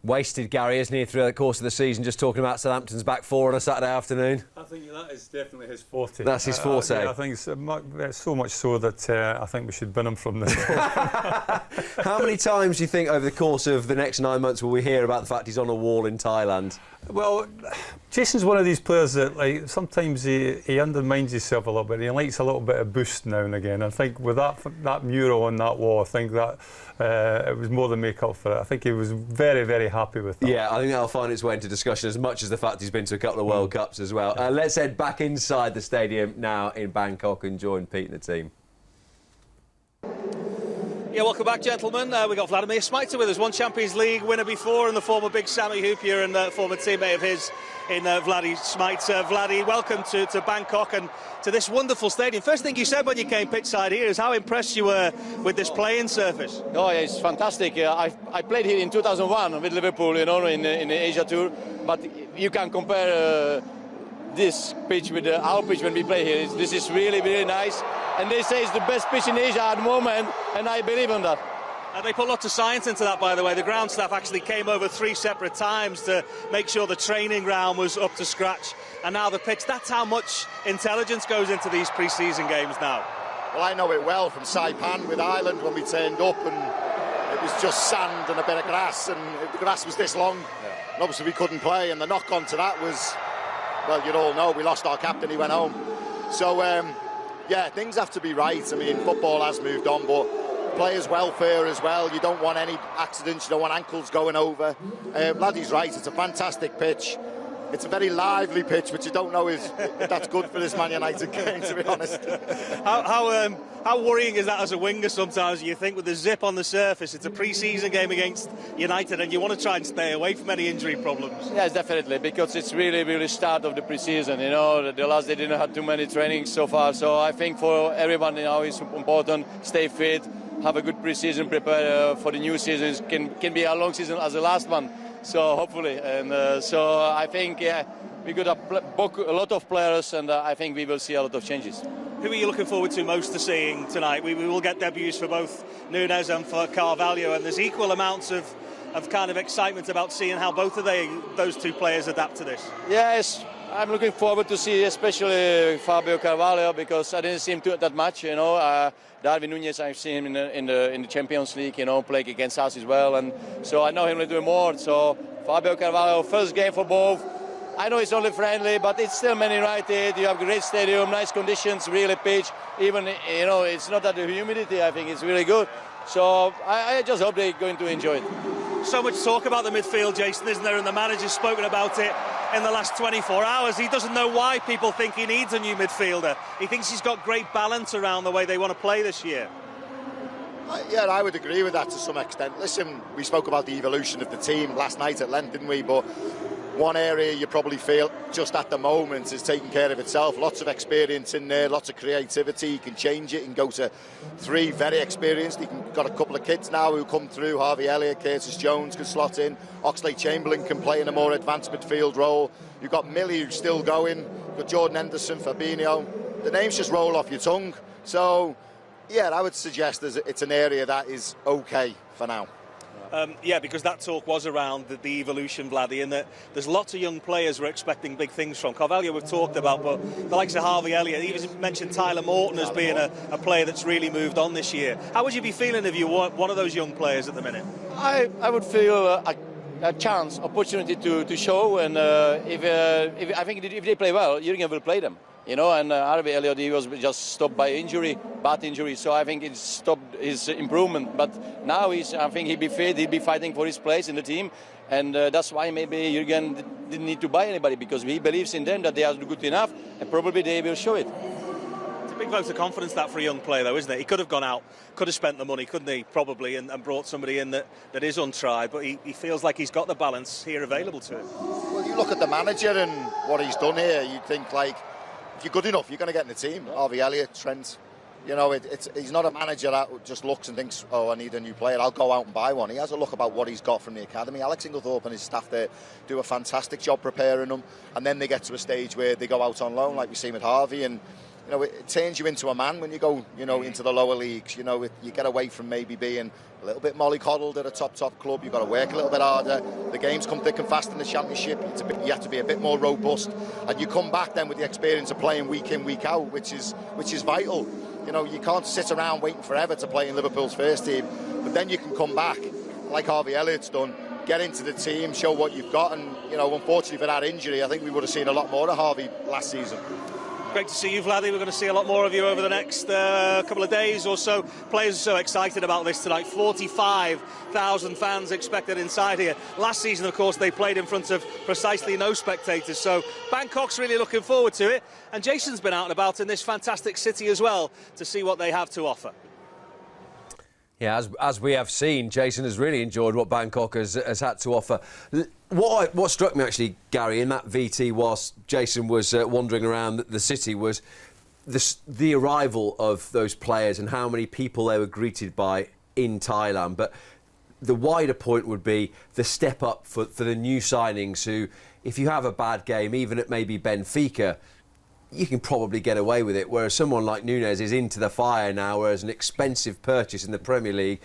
Wasted, Gary, isn't he, throughout the course of the season, just talking about Southampton's back four on a Saturday afternoon?
I think that is definitely his forte.
That's his forte.
I think it's so much so that I think we should bin him from this.
How many times do you think over the course of the next 9 months will we hear about the fact he's on a wall in Thailand?
Well, Jason's one of these players that, like, sometimes he undermines himself a little bit. He likes a little bit of boost now and again. I think with that mural on that wall, I think that it was more than make up for it. I think he was very, very happy with that.
Yeah, I think that'll find its way into discussion as much as the fact he's been to a couple of World Cups as well. Let's head back inside the stadium now in Bangkok and join Pete and the team.
Yeah, welcome back, gentlemen. We've got Vladimir Smaita with us, one Champions League winner before, and the former big Sammy Hoopier and former teammate of his in Vladdy Smaita. Vladdy, welcome to Bangkok and to this wonderful stadium. First thing you said when you came pitchside here is how impressed you were with this playing surface.
Oh, yeah, it's fantastic. I played here in 2001 with Liverpool, you know, in the Asia Tour, but you can compare this pitch with our pitch when we play here. This is really, really nice. And they say it's the best pitch in Asia at the moment, and I believe in that.
They put lots of science into that, by the way. The ground staff actually came over 3 separate times to make sure the training ground was up to scratch. And now the pitch, that's how much intelligence goes into these pre-season games now.
Well, I know it well from Saipan with Ireland when we turned up, and it was just sand and a bit of grass, and the grass was this long. And obviously we couldn't play, and the knock-on to that was, well, you'd all know, we lost our captain, he went home. So, yeah, things have to be right. I mean, football has moved on, but players' welfare as well. You don't want any accidents, you don't want ankles going over. Laddie's right, it's a fantastic pitch. It's a very lively pitch, which you don't know if that's good for this Man United game, to be honest.
How worrying is that as a winger sometimes? You think with the zip on the surface, it's a pre-season game against United and you want to try and stay away from any injury problems.
Yes, definitely, because it's really, really start of the pre-season. You know, the last they didn't have too many trainings so far. So I think for everyone now it's important, stay fit, have a good pre-season, prepare for the new season. It can be a long season as the last one. So hopefully, and so I think, yeah, we got book a lot of players, and I think we will see a lot of changes.
Who are you looking forward to most to seeing tonight? We will get debuts for both Nunes and for Carvalho, and there's equal amounts of kind of excitement about seeing how both of those two players adapt to this.
Yes, I'm looking forward to see especially Fabio Carvalho, because I didn't see him that much, you know. Darwin Núñez, I've seen him in the Champions League, you know, playing against us as well, and so I know him a little bit more. So Fabio Carvalho, first game for both. I know it's only friendly, but it's still Man United. You have a great stadium, nice conditions, really pitch. Even, you know, it's not that the humidity, I think it's really good. So I just hope they're going to enjoy it.
So much talk about the midfield, Jason, isn't there? And the manager's spoken about it in the last 24 hours. He doesn't know why people think he needs a new midfielder. He thinks he's got great balance around the way they want to play this year.
Yeah, I would agree with that to some extent. Listen, we spoke about the evolution of the team last night at length, didn't we? But one area you probably feel just at the moment is taking care of itself. Lots of experience in there, lots of creativity. You can change it and go to 3 very experienced. You've got a couple of kids now who come through. Harvey Elliott, Curtis Jones can slot in. Oxlade-Chamberlain can play in a more advanced midfield role. You've got Millie who's still going. You've got Jordan Henderson, Fabinho. The names just roll off your tongue. So, yeah, I would suggest it's an area that is okay for now.
Yeah, because that talk was around the evolution, Vladdy, and that there's lots of young players we're expecting big things from. Carvalho we've talked about, but the likes of Harvey Elliott, even mentioned Tyler Morton as being a player that's really moved on this year. How would you be feeling if you were one of those young players at the minute?
I would feel a chance, opportunity to show, and if I think if they play well, Jurgen will play them. You know, and Harvey Elliott, he was just stopped by injury, bad injury, so I think it stopped his improvement. But now I think he'll be fit, he'll be fighting for his place in the team, and that's why maybe Jurgen didn't need to buy anybody, because he believes in them that they are good enough, and probably they will show it.
It's a big vote of confidence, that, for a young player, though, isn't it? He could have gone out, could have spent the money, couldn't he, probably, and brought somebody in that is untried, but he feels like he's got the balance here available to him.
Well, you look at the manager and what he's done here, you'd think, like, if you're good enough, you're going to get in the team. Harvey Elliott, Trent, you know, he's not a manager that just looks and thinks, oh, I need a new player, I'll go out and buy one. He has a look about what he's got from the academy. Alex Inglethorpe and his staff there do a fantastic job preparing them, and then they get to a stage where they go out on loan, like we see with Harvey, and you know, it turns you into a man when you go, you know, into the lower leagues. You know, you get away from maybe being a little bit mollycoddled at a top club. You've got to work a little bit harder. The games come thick and fast in the Championship. You have to be a bit more robust, and you come back then with the experience of playing week in, week out, which is vital. You know, you can't sit around waiting forever to play in Liverpool's first team, but then you can come back, like Harvey Elliott's done, get into the team, show what you've got, and you know, unfortunately for that injury, I think we would have seen a lot more of Harvey last season.
Great to see you, Vladdy. We're going to see a lot more of you over the next couple of days or so. Players are so excited about this tonight. 45,000 fans expected inside here. Last season, of course, they played in front of precisely no spectators. So Bangkok's really looking forward to it. And Jason's been out and about in this fantastic city as well to see what they have to offer.
Yeah, as we have seen, Jason has really enjoyed what Bangkok has had to offer. What struck me actually, Gary, in that VT whilst Jason was wandering around the city was the arrival of those players and how many people they were greeted by in Thailand. But the wider point would be the step up for the new signings who, if you have a bad game, even at maybe Benfica, you can probably get away with it, whereas someone like Nunes is into the fire now, whereas an expensive purchase in the Premier League,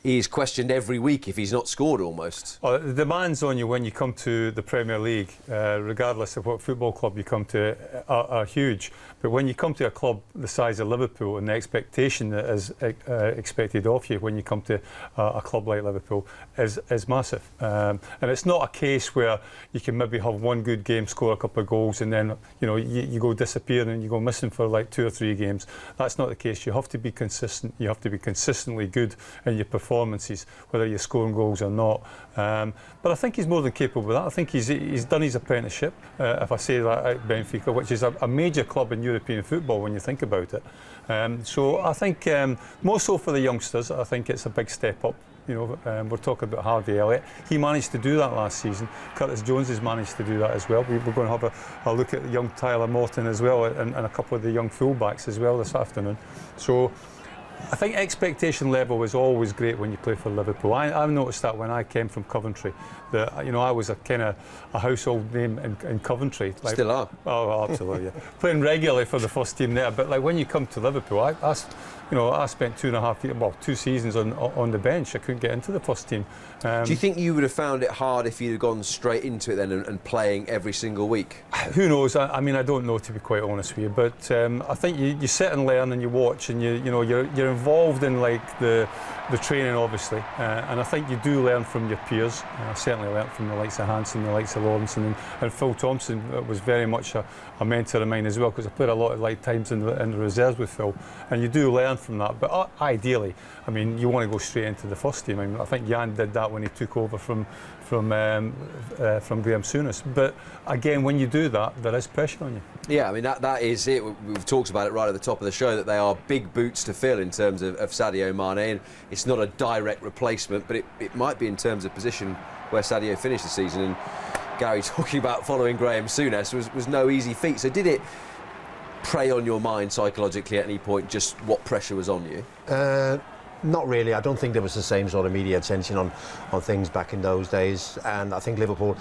he's questioned every week if he's not scored almost.
Well, the demands on you when you come to the Premier League, regardless of what football club you come to, are huge. But when you come to a club the size of Liverpool and the expectation that is expected of you when you come to a club like Liverpool is massive. And it's not a case where you can maybe have one good game, score a couple of goals, and then you go disappearing and you go missing for like 2 or 3 games. That's not the case. You have to be consistent. You have to be consistently good in your performances, whether you're scoring goals or not. But I think he's more than capable of that. I think he's done his apprenticeship, if I say that, at Benfica, which is a major club in European football when you think about it. So I think more so for the youngsters, I think it's a big step up. We're talking about Harvey Elliott. He managed to do that last season. Curtis Jones has managed to do that as well. We're going to have a look at young Tyler Morton as well, and a couple of the young fullbacks as well this afternoon. So I think expectation level is always great when you play for Liverpool. I've noticed that when I came from Coventry, that I was a kind of a household name in Coventry. Like,
still are.
Oh, absolutely. Yeah. Playing regularly for the first team there, but like when you come to Liverpool, I spent 2.5 years, well, 2 seasons on the bench. I couldn't get into the first team.
Do you think you would have found it hard if you'd have gone straight into it then and playing every single week?
Who knows? I mean, I don't know, to be quite honest with you. But I think you sit and learn and you watch, and you're involved in like the training, obviously. And I think you do learn from your peers. I certainly learned from the likes of Hansen, the likes of Lawrence, and Phil Thompson was very much a mentor of mine as well, because I played a lot of like times in the reserves with Phil, and you do learn from that. But ideally, I mean, you want to go straight into the first team. I mean, I think Jan did that when he took over from Graham Souness. But again, when you do that, there is pressure on you.
Yeah, I mean, that is it. We've talked about it right at the top of the show, that they are big boots to fill in terms of Sadio Mane. And it's not a direct replacement, but it might be in terms of position where Sadio finished the season. And Gary talking about following Graham Souness was no easy feat. So did it prey on your mind psychologically at any point, just what pressure was on you?
Not really. I don't think there was the same sort of media attention on things back in those days. And I think Liverpool,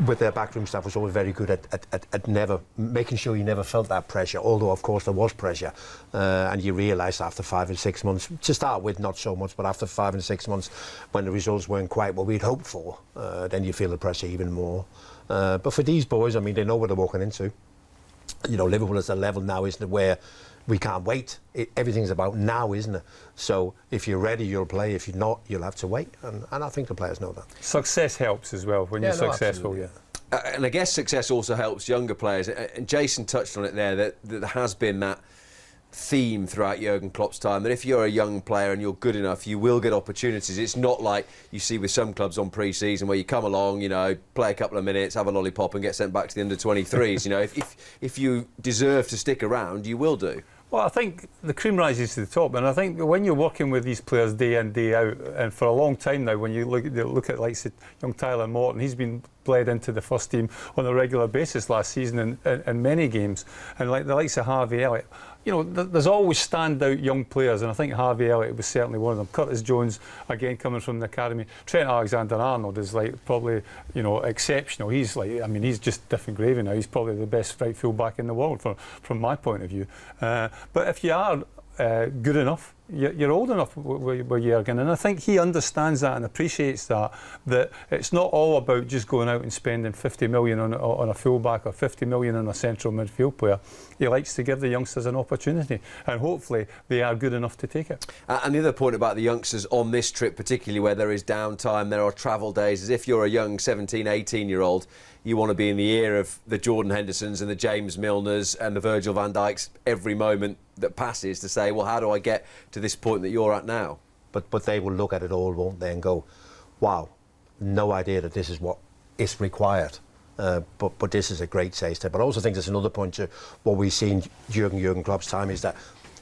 with their backroom staff, was always very good at never making sure you never felt that pressure, although of course there was pressure, and you realise after 5 and 6 months, to start with not so much, but after 5 and 6 months when the results weren't quite what we'd hoped for, then you feel the pressure even more. But for these boys, I mean, they know what they're walking into. Liverpool is a level now, isn't it, where we can't wait. Everything's about now, isn't it? So if you're ready, you'll play. If you're not, you'll have to wait. And I think the players know that.
Success helps as well when you're successful.
Absolutely.
Yeah.
And I guess success also helps younger players. And Jason touched on it there, that there has been that theme throughout Jurgen Klopp's time, that if you're a young player and you're good enough, you will get opportunities. It's not like you see with some clubs on pre-season where you come along, play a couple of minutes, have a lollipop and get sent back to the under-23s. If you deserve to stick around, you will do.
Well, I think the cream rises to the top, and I think when you're working with these players day in, day out, and for a long time now, when you look at like young Tyler Morton, he's been bled into the first team on a regular basis last season in many games, and like the likes of Harvey Elliott. There's always standout young players, and I think Harvey Elliott was certainly one of them. Curtis Jones, again, coming from the academy. Trent Alexander-Arnold is like probably, exceptional. He's he's just different gravy now. He's probably the best right full back in the world from my point of view. But if you are good enough, you're old enough with Jurgen, and I think he understands that and appreciates that it's not all about just going out and spending 50 million on a fullback or 50 million on a central midfield player. He likes to give the youngsters an opportunity, and hopefully they are good enough to take it.
And the other point about the youngsters on this trip, particularly where there is downtime, there are travel days, is if you're a young 17, 18-year-old, you want to be in the ear of the Jordan Hendersons and the James Milners and the Virgil van Dijks every moment that passes to say, well, how do I get to this point that you're at now?
But they will look at it all, won't they, and go, wow, no idea that this is what is required. But this is a great step. But I also think there's another point to what we've seen during Jurgen Klopp's time is that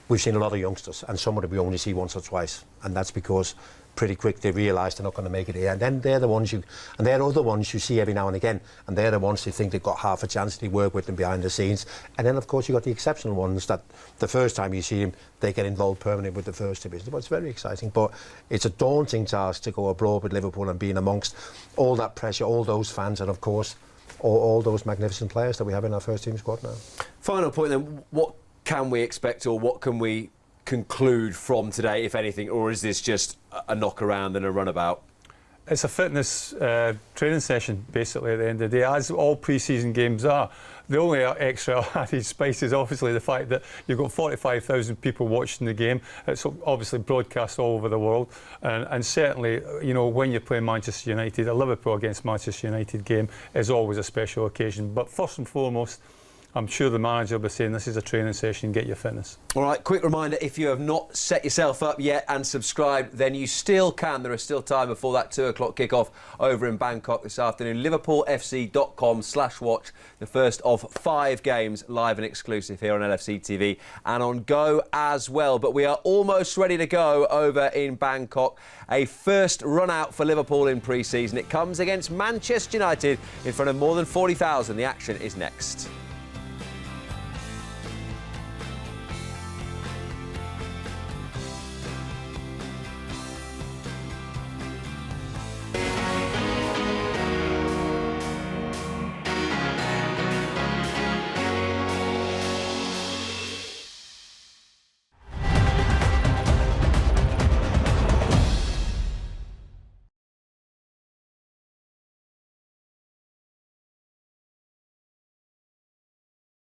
we've seen a lot of youngsters, and some of them we only see once or twice, and that's because pretty quick they realise they're not going to make it here, and then they're the ones they're other ones you see every now and again, and they're the ones who think they've got half a chance to work with them behind the scenes. And then of course you've got the exceptional ones that the first time you see them they get involved permanently with the first division. But it's very exciting, but it's a daunting task to go abroad with Liverpool and being amongst all that pressure, all those fans, and of course all those magnificent players that we have in our first team squad now.
Final point then, what can we expect, or what can we conclude from today, if anything, or is this just a knock around and a runabout?
It's a fitness training session, basically, at the end of the day, as all pre-season games are. The only extra added spice is obviously the fact that you've got 45,000 people watching the game. It's obviously broadcast all over the world, and certainly, you know, when you're playing Manchester United, a Liverpool against Manchester United game is always a special occasion. But first and foremost, I'm sure the manager will be saying this is a training session, get your fitness. All right,
Quick reminder, if you have not set yourself up yet and subscribed, then you still can. There is still time before that 2 o'clock kickoff over in Bangkok this afternoon. LiverpoolFC.com/watch, the first of 5 games live and exclusive here on LFC TV and on Go as well. But we are almost ready to go over in Bangkok. A first run out for Liverpool in pre-season. It comes against Manchester United in front of more than 40,000. The action is next.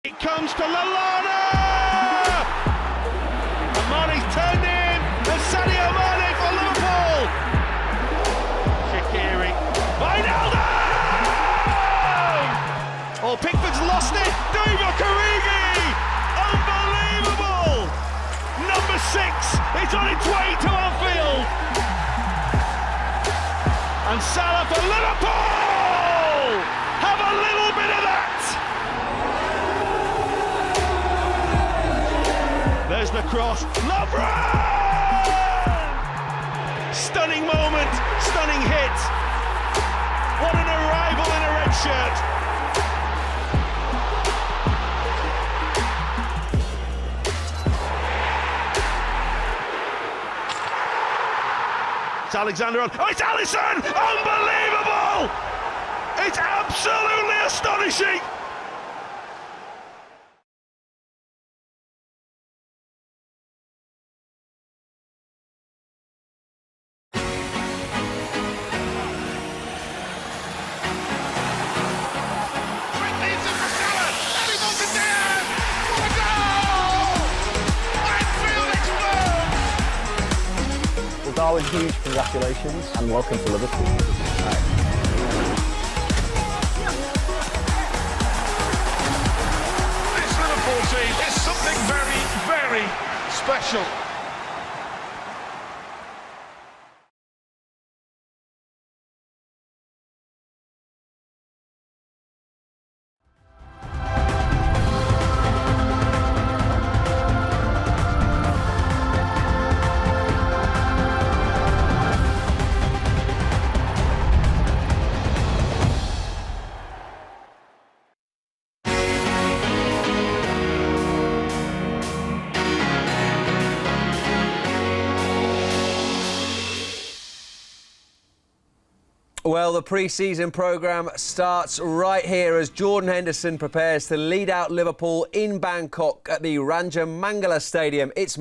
It comes to Lallana! And Mane's turned in, and Sadio Mane for Liverpool! Shaqiri, Wijnaldum! Oh, Pickford's lost it, Divock Origi! Unbelievable! Number 6, it's on its way to Anfield! And Salah for Liverpool! Have a little bit of that! There's the cross, Lovren! Stunning moment, stunning hit. What an arrival in a red shirt. It's Alexander-Arnold, oh, it's Alisson! Unbelievable! It's absolutely astonishing!
Darwin, huge congratulations and welcome to Liverpool.
This Liverpool team is something very, very special.
Well, the pre-season programme starts right here as Jordan Henderson prepares to lead out Liverpool in Bangkok at the Ranjamangala Stadium. It's